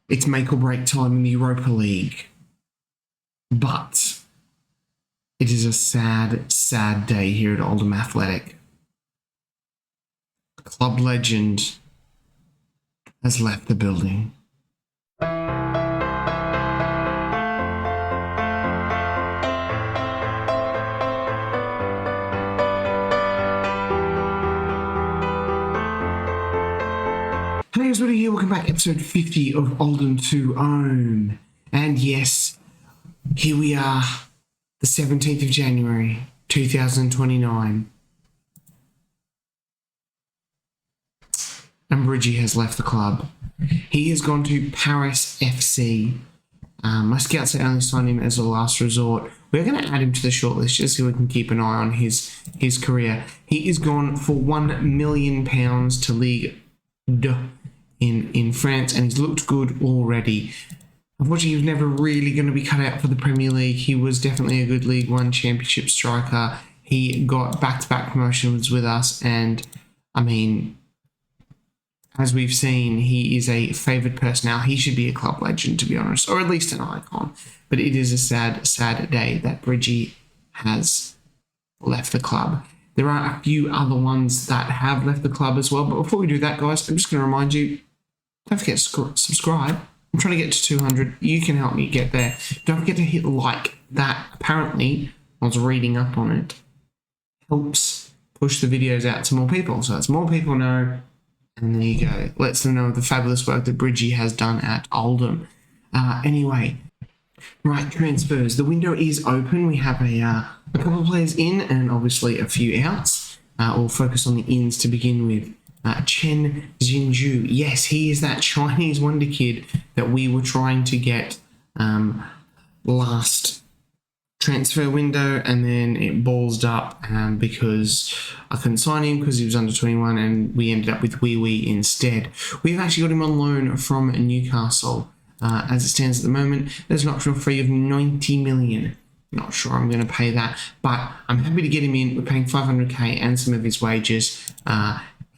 It's make or break time in the Europa League. But it is a sad, sad day here at Oldham Athletic. Club legend has left the building. Hey guys, Woody here, welcome back, episode 50 of Oldham to Own. And yes, here we are, the 17th of January, 2029. And Bridgie has left the club. He has gone to Paris FC. My scouts say only signed him as a last resort. We're going to add him to the shortlist just so we can keep an eye on his career. He is gone for £1 million to Ligue 2 in France, and he's looked good already. Unfortunately, he was never really going to be cut out for the Premier League. He was definitely a good League One Championship striker. He got back-to-back promotions with us, and I mean, as we've seen, he is a favoured personnel. He should be a club legend, to be honest, or at least an icon. But it is a sad, sad day that Bridgie has left the club. There are a few other ones that have left the club as well. But before we do that, guys, I'm just going to remind you, don't forget to subscribe. I'm trying to get to 200. You can help me get there. Don't forget to hit like. That apparently, I was reading up on it, helps push the videos out to more people. So it's more people know. And there you go. Lets them know the fabulous work that Bridgie has done at Oldham. Anyway, right, transfers. The window is open. We have a couple of players in and obviously a few outs. We'll focus on the ins to begin with. Chen Jinju. Yes, he is that Chinese wonder kid that we were trying to get last transfer window, and then it ballsed up because I couldn't sign him because he was under 21, and we ended up with Wee instead. We've actually got him on loan from Newcastle. As it stands at the moment, there's an optional fee of 90 million. Not sure I'm going to pay that, but I'm happy to get him in. We're paying 500k and some of his wages.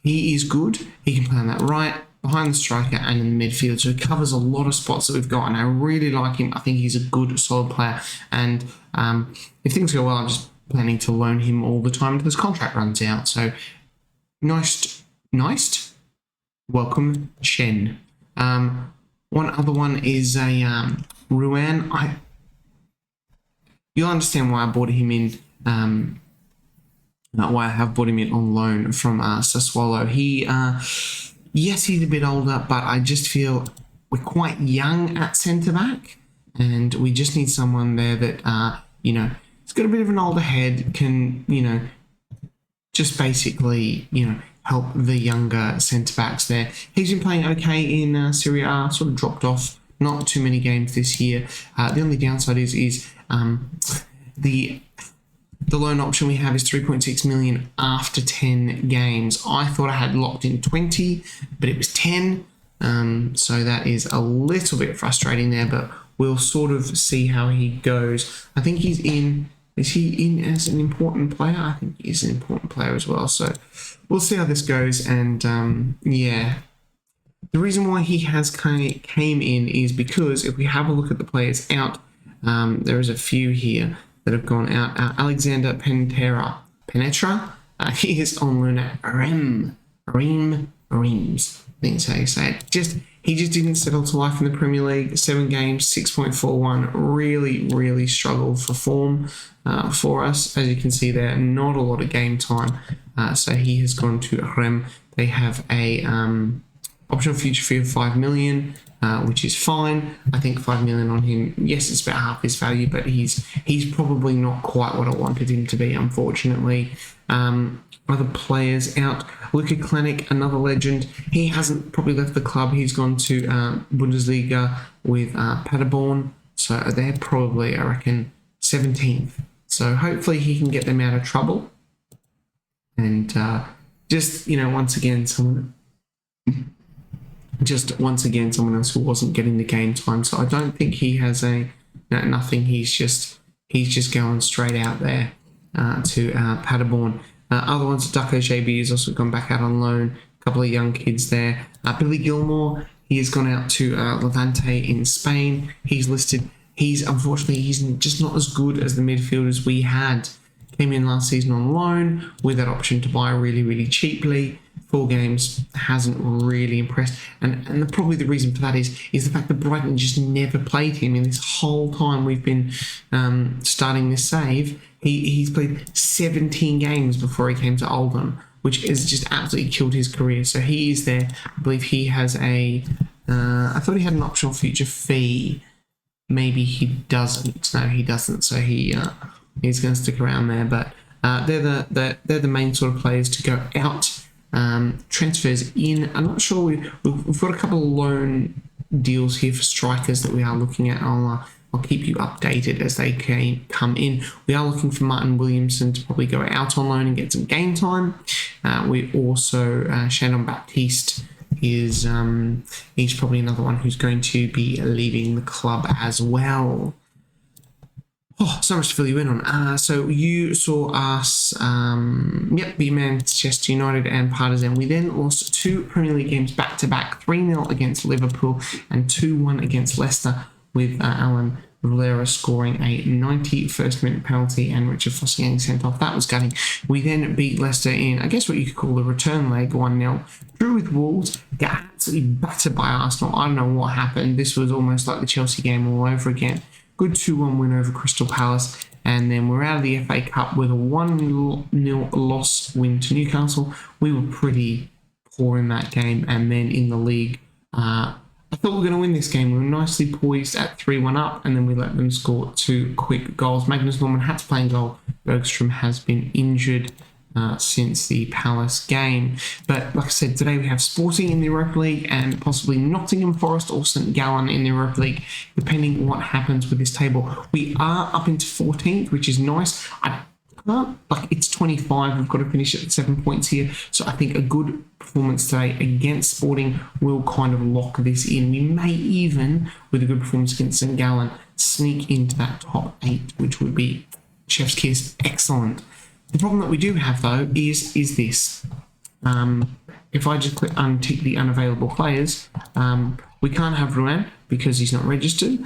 He is good. He can play on that right, behind the striker, and in the midfield. So he covers a lot of spots that we've got, and I really like him. I think he's a good, solid player. And if things go well, I'm just planning to loan him all the time until his contract runs out. So nice. Welcome, Chen. One other one is a Ruan. You'll understand why I bought him in. Why I have brought him in on loan from Sassuolo. Yes, he's a bit older, but I just feel we're quite young at centre-back, and we just need someone there that, he's got a bit of an older head, can, just basically, help the younger centre-backs there. He's been playing okay in Serie A, sort of dropped off, not too many games this year. The only downside is the loan option we have is 3.6 million after 10 games. I thought I had locked in 20, but it was 10. So that is a little bit frustrating there, but we'll sort of see how he goes. I think he's in. Is he in as an important player? I think he's an important player as well. So we'll see how this goes. And yeah, the reason why he has came in is because if we have a look at the players out, there is a few here that have gone out. Alexander Penetra. He is on loan at Reims. I think that's how you say it. He just didn't settle to life in the Premier League. 7 games, 6.41. Really struggled for form for us. As you can see there, not a lot of game time. So he has gone to Reims. They have a optional future fee of 5 million. Which is fine. I think 5 million on him. Yes, it's about half his value, but he's probably not quite what I wanted him to be, unfortunately. Other players out. Luka Klenik, another legend. He hasn't probably left the club. He's gone to Bundesliga with Paderborn. So they're probably, I reckon, 17th. So hopefully he can get them out of trouble. And once again, someone else who wasn't getting the game time. So I don't think he has nothing. He's just going straight out there to Paderborn. Other ones, Ducko JB has also gone back out on loan. A couple of young kids there. Billy Gilmore, He has gone out to Levante in Spain. He's listed. Unfortunately, he's just not as good as the midfielders we had. Came in last season on loan with that option to buy really, really cheaply. 4 games, hasn't really impressed. And probably the reason for that is the fact that Brighton just never played him. In this whole time we've been starting this save, he's played 17 games before he came to Oldham, which has just absolutely killed his career. So he is there. I believe he has I thought he had an optional future fee. Maybe he doesn't. No, he doesn't. So he's going to stick around there. But they're the main sort of players to go out. Transfers in. I'm not sure. We've got a couple of loan deals here for strikers that we are looking at. I'll keep you updated as they come in. We are looking for Martin Williamson to probably go out on loan and get some game time. We also Shannon Baptiste is he's probably another one who's going to be leaving the club as well. Oh, so much to fill you in on. So you saw us, beat Manchester United and Partizan. We then lost 2 Premier League games back-to-back, 3-0 against Liverpool and 2-1 against Leicester, with Alan Valera scoring a 91st minute penalty and Richard Foster getting sent off. That was gutting. We then beat Leicester in, I guess what you could call the return leg, 1-0. Drew with Wolves, got absolutely battered by Arsenal. I don't know what happened. This was almost like the Chelsea game all over again. Good 2-1 win over Crystal Palace. And then we're out of the FA Cup with a 1-0 loss win to Newcastle. We were pretty poor in that game. And then in the league, I thought we were going to win this game. We were nicely poised at 3-1 up, and then we let them score 2 quick goals. Magnus Norman had to play in goal. Bergstrom has been injured since the Palace game. But like I said, today we have Sporting in the Europa League and possibly Nottingham Forest or St Gallen in the Europa League, depending what happens with this table. We are up into 14th, which is nice. It's 25. We've got to finish at 7 points here. So I think a good performance today against Sporting will kind of lock this in. We may even, with a good performance against St Gallen, sneak into that top 8, which would be chef's kiss. Excellent. The problem that we do have, though, is this. If I just click untick the unavailable players, we can't have Rouen because he's not registered.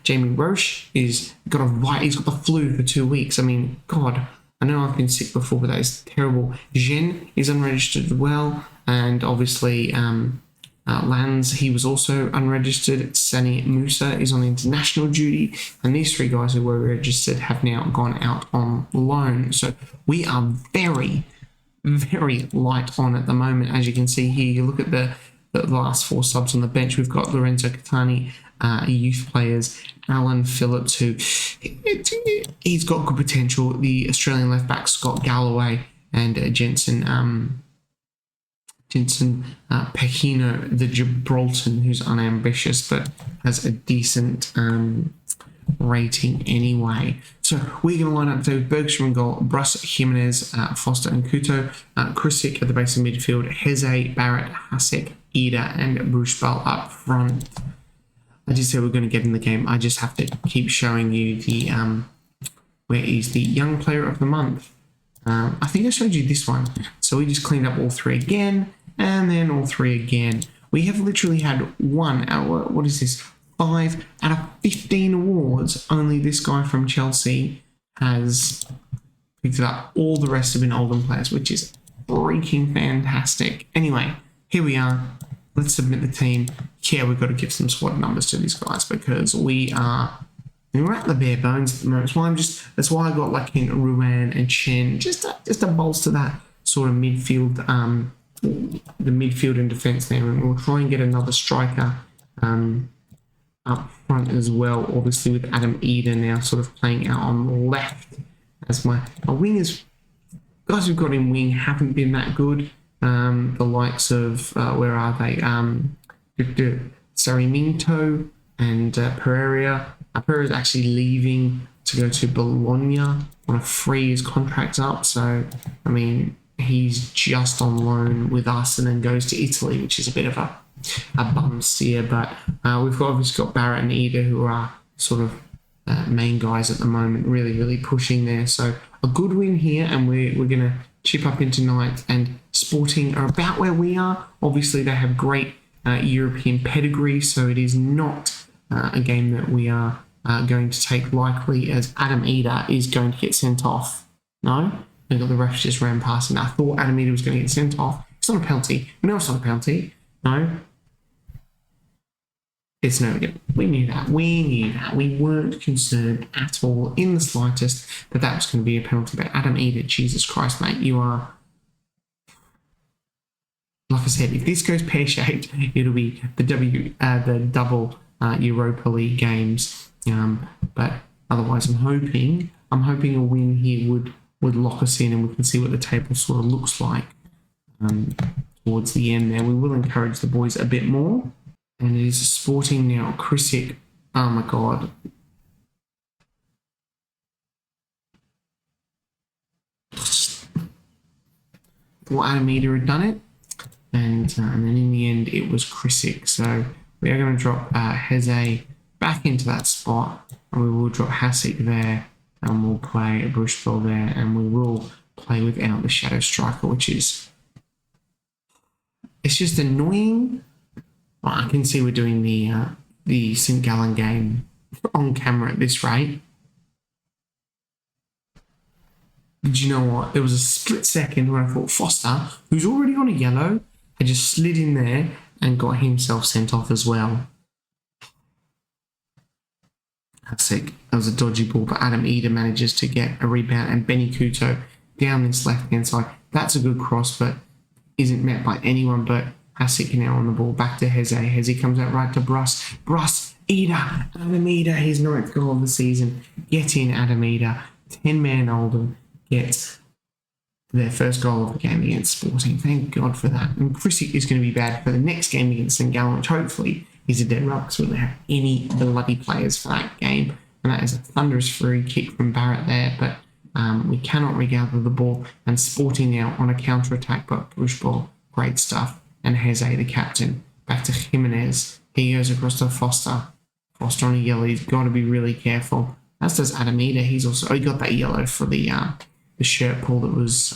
Jamie Roche he's got the flu for 2 weeks. I mean, God, I know I've been sick before, but that is terrible. Jen is unregistered as well, and obviously Lanz, he was also unregistered. Sani Musa is on international duty, and these 3 guys who were registered have now gone out on loan. So we are very, very light on at the moment. As you can see here, you look at the last 4 subs on the bench. We've got Lorenzo Catani, youth players, Alan Phillips, who he's got good potential. The Australian left back Scott Galloway and Jensen Pehino, the Gibraltar, who's unambitious but has a decent rating anyway. So we're going to line up today with Bergstrom in goal, Bruss, Jimenez, Foster and Couto, Krisic at the base of midfield, Heze, Barrett, Hasek, Ida and Bruchball up front. I did say we're going to get in the game. I just have to keep showing you the where is the young player of the month. I think I showed you this one. So we just cleaned up all 3 again, and then all 3 again. We have literally had 1 out. What is this? 5 out of 15 awards. Only this guy from Chelsea has picked it up. All the rest have been Oldham players, which is freaking fantastic. Anyway, here we are. Let's submit the team. Yeah, we've got to give some squad numbers to these guys because we're at the bare bones at the moment. That's why I got like in Rouen and Chen, just to bolster that sort of midfield, the midfield and defence there, and we'll try and get another striker up front as well. Obviously with Adam Eder now sort of playing out on the left as my wingers. Guys we've got in wing haven't been that good. The likes of where are they? Sarmiento and Pereira. Pereira's actually leaving to go to Bologna on a free. His contract's up, so I mean he's just on loan with us and then goes to Italy, which is a bit of a bum steer. But we've obviously got Barrett and Eder, who are sort of main guys at the moment, really pushing there. So a good win here, and we're going to chip up into ninth. And Sporting are about where we are. Obviously, they have great European pedigree, so it is not a game that we are going to take likely, as Adam Eder is going to get sent off. No? I got the ref just ran past and I thought Adam Eder was going to get sent off. It's not a penalty. No, it's not a penalty. No. It's no. We knew that. We weren't concerned at all in the slightest that was going to be a penalty. But Adam Eder, Jesus Christ, mate, you are... Like I said, if this goes pear-shaped, it'll be the double Europa League games. But otherwise, I'm hoping a win here would lock us in, and we can see what the table sort of looks like towards the end there. We will encourage the boys a bit more. And it is a Sporting now. Krisic, oh my God. Thought Adam Eder had done it. And then in the end, it was Krisic. So we are going to drop Heze back into that spot. And we will drop Hasic there. And we'll play Brushball there. And we will play without the shadow striker, which is... It's just annoying. Well, I can see we're doing the St. Gallen game on camera at this rate. Did you know what? There was a split second where I thought Foster, who's already on a yellow, had just slid in there and got himself sent off as well. That's sick. That was a dodgy ball, but Adam Eder manages to get a rebound, and Benny Couto down this left-hand side. That's a good cross, but isn't met by anyone but Hasic now on the ball. Back to Heze. Heze comes out right to Bruss. Bruss, Eder, Adam Eder, his 9th goal of the season. Get in, Adam Eder. 10-man Oldham gets their first goal of the game against Sporting. Thank God for that. And Krisic is going to be bad for the next game against St. Gallen, which hopefully is a dead rubber, because we don't have any bloody players for that game. And that is a thunderous free kick from Barrett there, but we cannot regather the ball. And Sporting now on a counter-attack, but push ball. Great stuff. And Heze, the captain, back to Jimenez. He goes across to Foster. Foster on a yellow. He's got to be really careful. As does Adam Eder. He got that yellow for the shirt pull that was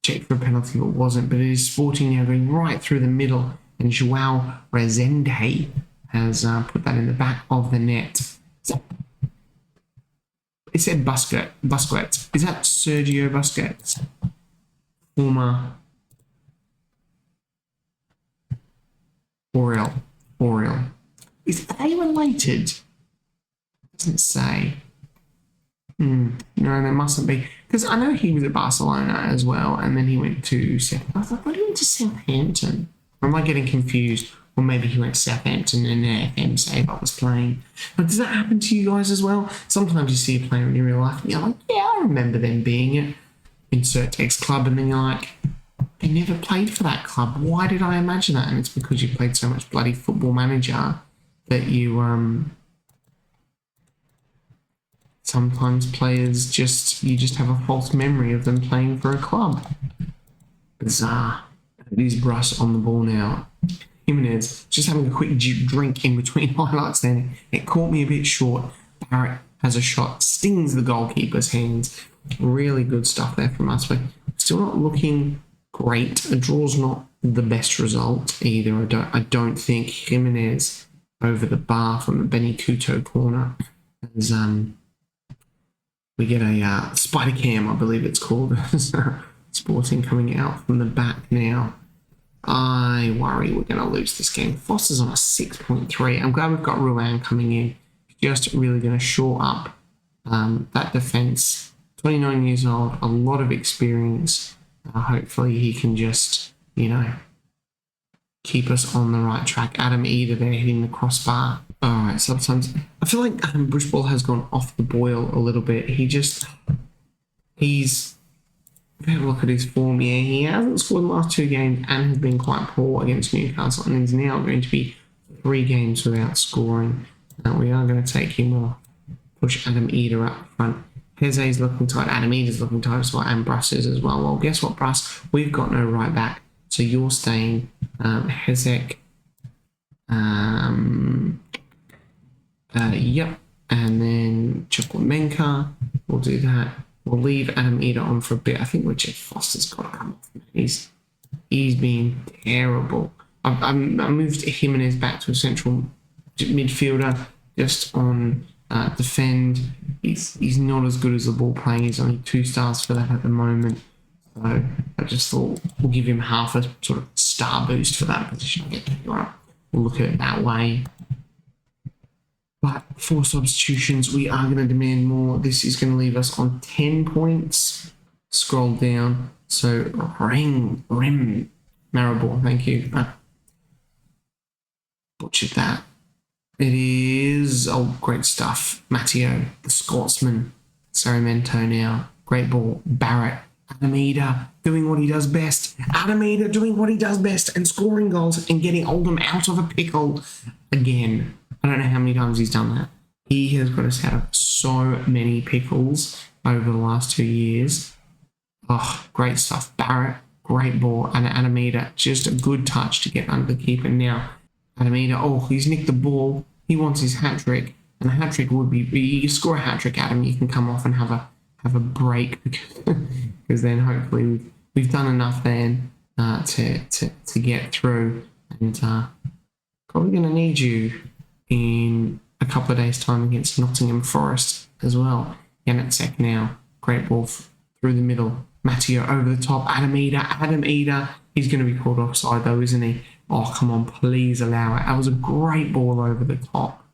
checked for a penalty, but wasn't. But it is Sporting now going right through the middle. And João Rezende has put that in the back of the net. It said Busquets. Is that Sergio Busquets? Former... Oriel. Are they related? It doesn't say. No, there mustn't be. Because I know he was at Barcelona as well, and then he went to... I thought he went to Southampton. Or am I getting confused? Or maybe he went to Southampton and their FM save I was playing. But does that happen to you guys as well? Sometimes you see a player in your real life and you're like, yeah, I remember them being at insert X club, and then you're like... They never played for that club. Why did I imagine that? And it's because you played so much bloody Football Manager that you sometimes players you just have a false memory of them playing for a club. Bizarre. It is Bruss on the ball now. Jimenez just having a quick drink in between highlights then. It caught me a bit short. Barrett has a shot, stings the goalkeeper's hands. Really good stuff there from us. But still not looking great. A draw's not the best result either. I don't think Jimenez over the bar from the Benny Couto corner. As we get a spider cam, I believe it's called. Sporting coming out from the back now. I worry we're going to lose this game. Foster's on a 6.3. I'm glad we've got Ruan coming in. Just really going to shore up that defence. 29 years old, a lot of experience. Hopefully he can just, keep us on the right track. Adam Eder there hitting the crossbar. All right, sometimes I feel like Brushball has gone off the boil a little bit. He's have a look at his form. Yeah, he hasn't scored the last 2 games and has been quite poor against Newcastle, and is now going to be 3 games without scoring. We are going to take him off. Push Adam Eder up front. Heze's looking tight. Adam Eder's looking tight as well, and Bruss is as well. Well, guess what, Bruss? We've got no right back, so you're staying. Hezek. Yep. And then Chukwuemeka. We'll do that. We'll leave Adam Eder on for a bit. I think Richard Foster's got to come off. He's been terrible. I moved Jimenez back to a central midfielder just on defend. He's not as good as the ball playing. He's only 2 stars for that at the moment. So I just thought we'll give him half a sort of star boost for that position. We'll look at it that way. But for substitutions, we are going to demand more. This is going to leave us on 10 points. Scroll down. So Rem Maribor, thank you. Butchered that. It is great stuff. Matteo, the Scotsman. Sarmiento now. Great ball. Barrett. Adamida doing what he does best. Adamida doing what he does best and scoring goals and getting Oldham out of a pickle again. I don't know how many times he's done that. He has got us out of so many pickles over the last 2 years. Oh, great stuff. Barrett, great ball. And Adamida, just a good touch to get under the keeper. Now, Adamida, he's nicked the ball. He wants his hat-trick. And a hat-trick would be, you score a hat-trick, Adam, you can come off and have a break because then hopefully we've done enough then to get through, and probably going to need you in a couple of days' time against Nottingham Forest as well. Janacek now, great ball through the middle. Matteo over the top. Adam Eder. He's going to be called offside though, isn't he? Oh, come on, please allow it. That was a great ball over the top.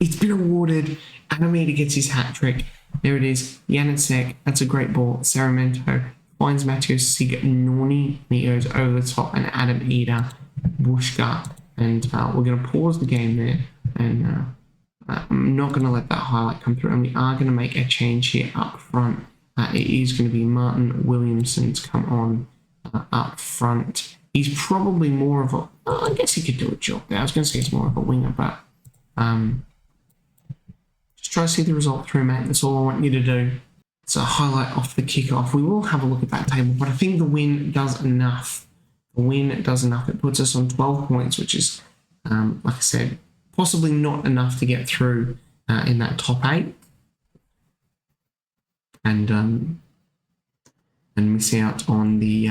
It's been awarded. Adam Eder gets his hat trick. There it is. Janacek. That's a great ball. Sarmiento finds Matteo Signorni. And he goes over the top. And Adam Eder. Bushka. And we're going to pause the game there. And I'm not going to let that highlight come through. And we are going to make a change here up front. It is going to be Martin Williamson's come on up front. He's probably more of a... I guess he could do a job there. I was going to say he's more of a winger, but... just try to see the result through, mate. That's all I want you to do. So highlight off the kickoff. We will have a look at that table, but I think the win does enough. The win does enough. It puts us on 12 points, which is, like I said, possibly not enough to get through in that top 8. And miss out on the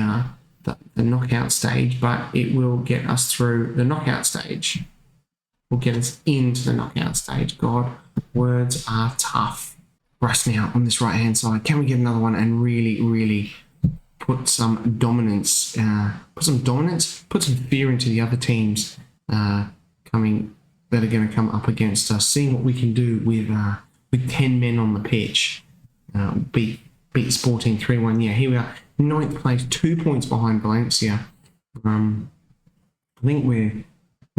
knockout stage, but it will get us through the knockout stage. Will get us into the knockout stage. God, words are tough. Russ now on this right hand side. Can we get another one and really, really put some dominance? Put some fear into the other teams that are going to come up against us. Seeing what we can do with 10 men on the pitch. Beat Sporting 3-1. Yeah, here we are. 9th place, 2 points behind Valencia. I think we're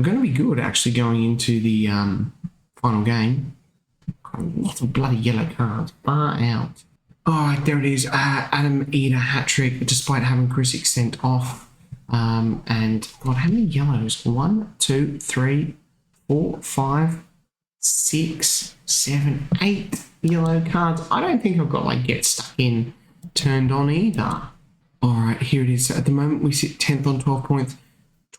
going to be good actually going into the final game. Lots of bloody yellow cards. Far out. All right, there it is. Adam Eder hat-trick despite having Krisic sent off. And God, how many yellows? 1, 2, 3, 4, 5, 6, 7, 8 yellow cards. I don't think I've got get stuck in turned on either. All right, here it is. So at the moment we sit 10th on 12 points.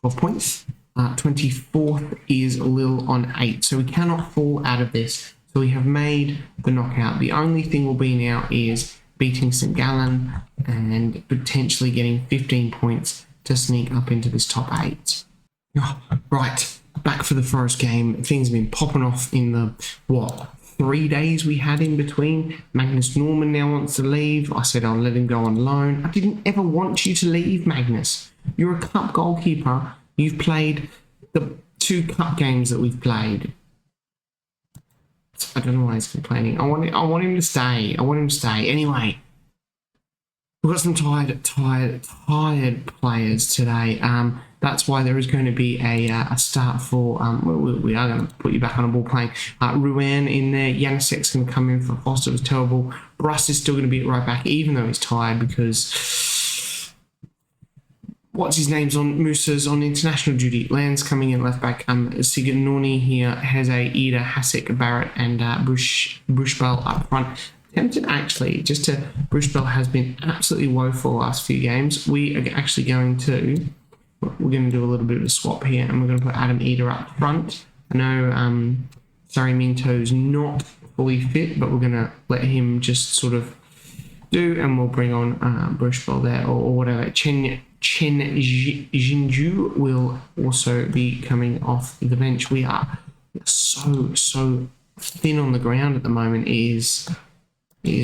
12 points. 24th is Lille on 8. So we cannot fall out of this. So we have made the knockout. The only thing will be now is beating St Gallen and potentially getting 15 points to sneak up into this top 8. Oh, right, back for the Forest game. Things have been popping off in the, 3 days we had in between. Magnus Norman now wants to leave. I said I'll let him go on loan. I didn't ever want you to leave, Magnus. You're a cup goalkeeper. You've played the 2 cup games that we've played. I don't know why he's complaining. I want him to stay. Anyway, we've got some tired players today. That's why there is going to be a start for... we are going to put you back on a ball playing. Ruan in there. Janacek's going to come in for Foster. It was terrible. Bruss is still going to be at right back, even though he's tired because... What's his name's on? Musa's on international duty. Land's coming in left back. Signorni here. Heze, Eder, Hasek, Barrett, and Bushbell up front. Tempted actually, Bushbell has been absolutely woeful the last few games. We are actually going to... We're going to do a little bit of a swap here, and we're going to put Adam Eder up front. I know Sarmiento's not fully fit, but we're going to let him just sort of do, and we'll bring on Bushbell there, or whatever. Chen Jinju will also be coming off the bench. We are so thin on the ground at the moment. It is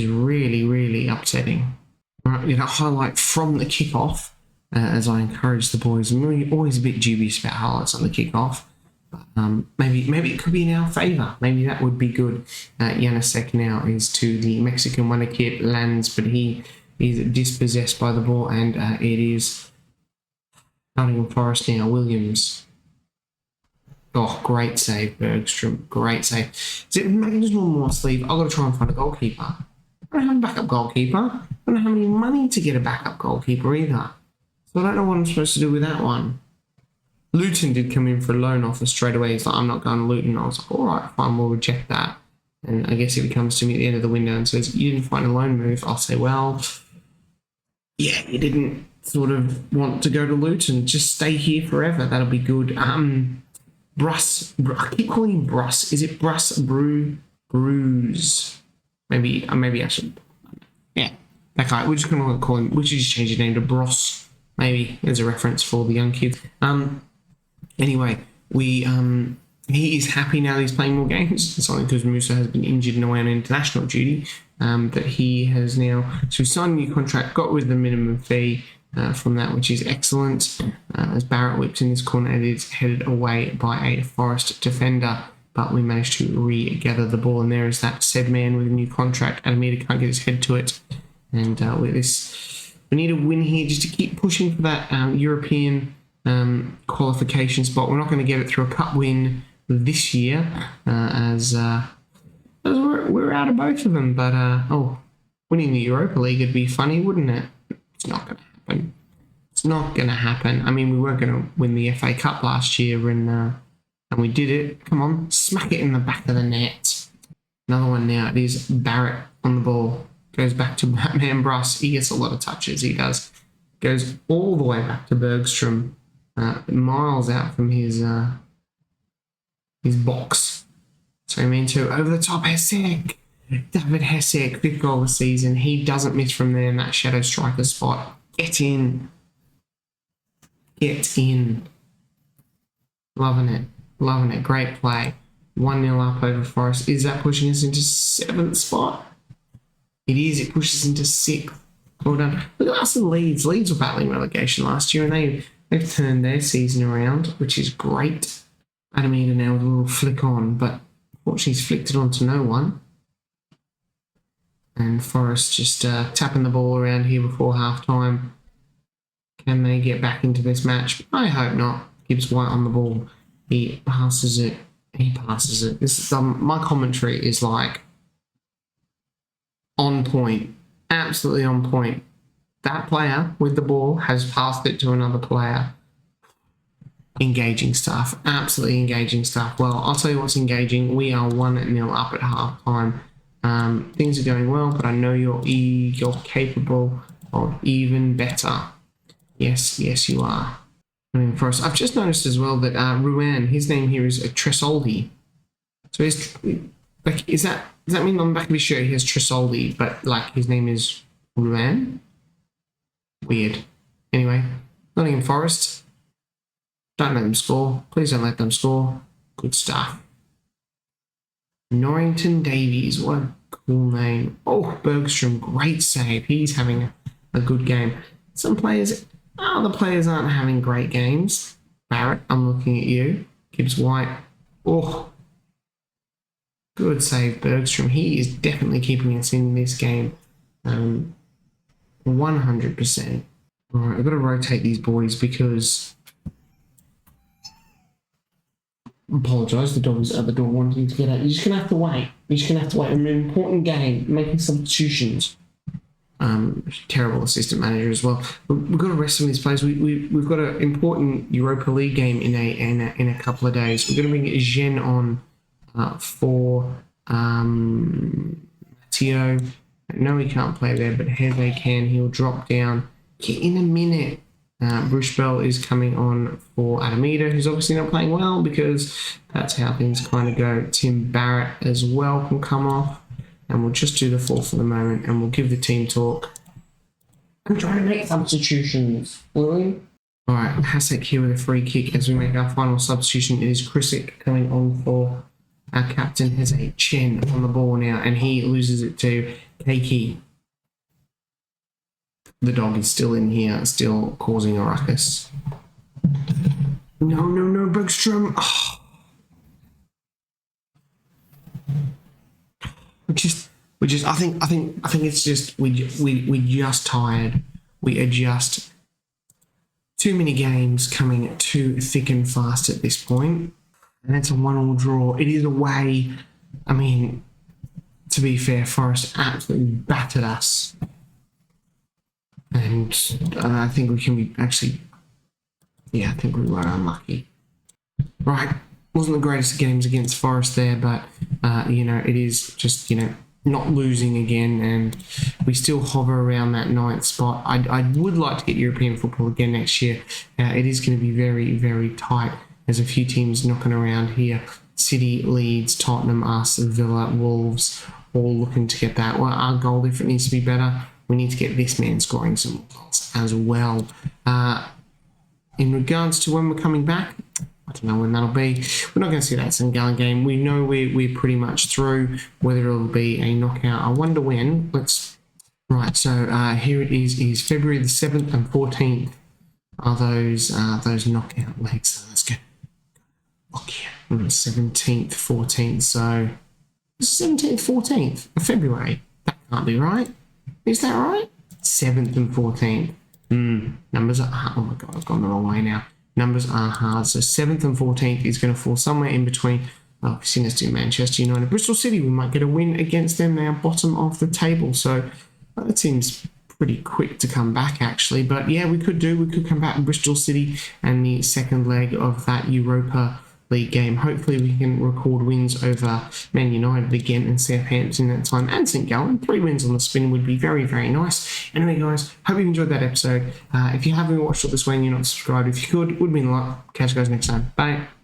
really upsetting. All right, highlight from the kickoff, as I encourage the boys. I'm always a bit dubious about highlights on the kickoff. Maybe it could be in our favour. Maybe that would be good. Janacek now is to the Mexican winner kit, lands, but he is dispossessed by the ball, and it is Nottingham Forest now. Williams. Oh, great save, Bergstrom. Great save. Is it just one more sleeve? I've got to try and find a goalkeeper. I don't have a backup goalkeeper. I don't have any money to get a backup goalkeeper either. So I don't know what I'm supposed to do with that one. Luton did come in for a loan offer straight away. He's like, I'm not going to Luton. I was like, all right, fine, we'll reject that. And I guess if he comes to me at the end of the window and says, you didn't find a loan move, I'll say, well, yeah, you didn't sort of want to go to Luton. Just stay here forever. That'll be good. Bruss. I keep calling him Bruss. Is it Bruss Bruise? Maybe I should. Yeah, that guy. We're just going to call him. We should just change his name to Bross. Maybe as a reference for the young kids. Anyway, he is happy now that he's playing more games. It's only because Musa has been injured and away on international duty. That he has now signed a new contract, got rid of the minimum fee from that, which is excellent. As Barrett whips in this corner, it is headed away by a Forest defender, but we managed to regather the ball, and there is that said man with a new contract. Adamita can't get his head to it, and with this, we need a win here just to keep pushing for that European qualification spot. We're not going to get it through a cup win this year, as we're out of both of them. But winning the Europa League would be funny, wouldn't it? It's not going to happen. It's not going to happen. I mean, we weren't going to win the FA Cup last year, and we did it. Come on, smack it in the back of the net. Another one now. It is Barrett on the ball. Goes back to Batman Bruss. He gets a lot of touches. He does. Goes all the way back to Bergstrom. Miles out from his box. So I mean to over the top Hesek. David Hesek, 5th goal of the season. He doesn't miss from there in that shadow striker spot. Get in. Get in. Loving it. Great play. 1-0 up over Forest. Is that pushing us into 7th spot? It is. It pushes into 6th. Well done. Look at us and Leeds. Leeds were battling relegation last year, and they've turned their season around, which is great. Adamita now with a little flick on, but unfortunately he's flicked it on to no one. And Forest just tapping the ball around here before half-time. Can they get back into this match? I hope not. Gibbs White on the ball. He passes it. This is, my commentary is like on point. Absolutely on point. That player with the ball has passed it to another player. Engaging stuff. Absolutely engaging stuff. Well, I'll tell you what's engaging. We are 1-0 up at half-time. Things are going well, but I know you're capable of even better. Yes, you are. For us, I've just noticed as well that Ruan, his name here is Tresoldi. So he's like, does that mean on the back of his shirt he has Tresoldi, but like his name is Ruan? Weird. Anyway, Nottingham Forest. Don't let them score. Please don't let them score. Good stuff. Norrington Davies, what a cool name. Oh, Bergstrom, great save. He's having a good game. Some players, other players aren't having great games. Barrett, I'm looking at you. Gibbs White. Oh, good save, Bergstrom. He is definitely keeping us in this game. 100%. All right, I've got to rotate these boys because... Apologise, the dog is at the door wanting to get out. You're just going to have to wait. An important game, making substitutions. Terrible assistant manager as well. We've got to rest some of these players. We've got an important Europa League game in a couple of days. We're going to bring Jen on for Matteo. No, he can't play there, but Heve can. He'll drop down in a minute. Bruce Bell is coming on for Adamita, who's obviously not playing well because that's how things kind of go. Tim Barrett as well can come off, and we'll just do the 4 for the moment, and we'll give the team talk. I'm trying to make substitutions, Willie. Alright, Hasek here with a free kick as we make our final substitution. It is Krisic coming on for our captain. Has a Chen on the ball now, and he loses it to Keiki. The dog is still in here, still causing a ruckus. No, Bergstrom. Oh. I think it's just we just tired. We are just too many games coming too thick and fast at this point, and it's a 1-1 draw. It is away. I mean, to be fair, Forest absolutely battered us, and I think we can be actually. Yeah, I think we were unlucky. Right, wasn't the greatest of games against Forest there, but it is just not losing again, and we still hover around that 9th spot. I would like to get European football again next year. It is going to be very, very tight. There's a few teams knocking around here. City, Leeds, Tottenham, us, Villa, Wolves, all looking to get that. Well, our goal difference needs to be better. We need to get this man scoring some goals as well. In regards to when we're coming back, I don't know when that'll be. We're not going to see that St. Gallen game. We know we're pretty much through. Whether it'll be a knockout, I wonder when. Right. So here it is February the 7th and 14th are those knockout legs. So let's go. Okay, 17th, 14th. So 17th, 14th of February. That can't be right. Is that right? 7th and 14th. Numbers are hard. Oh my god, I've gone the wrong way now. Numbers are hard. So 7th and 14th is going to fall somewhere in between. Obviously, let's do Manchester United. Bristol City, we might get a win against them. They are bottom of the table. So that seems pretty quick to come back, actually. But yeah, we could come back in Bristol City and the second leg of that Europa League game. Hopefully we can record wins over Man United again and Southampton that time, and St. Gallen. 3 wins on the spin would be very, very nice. Anyway, guys, hope you enjoyed that episode. If you haven't watched it this way and you're not subscribed, if you could, would mean a lot. Catch you guys next time. Bye.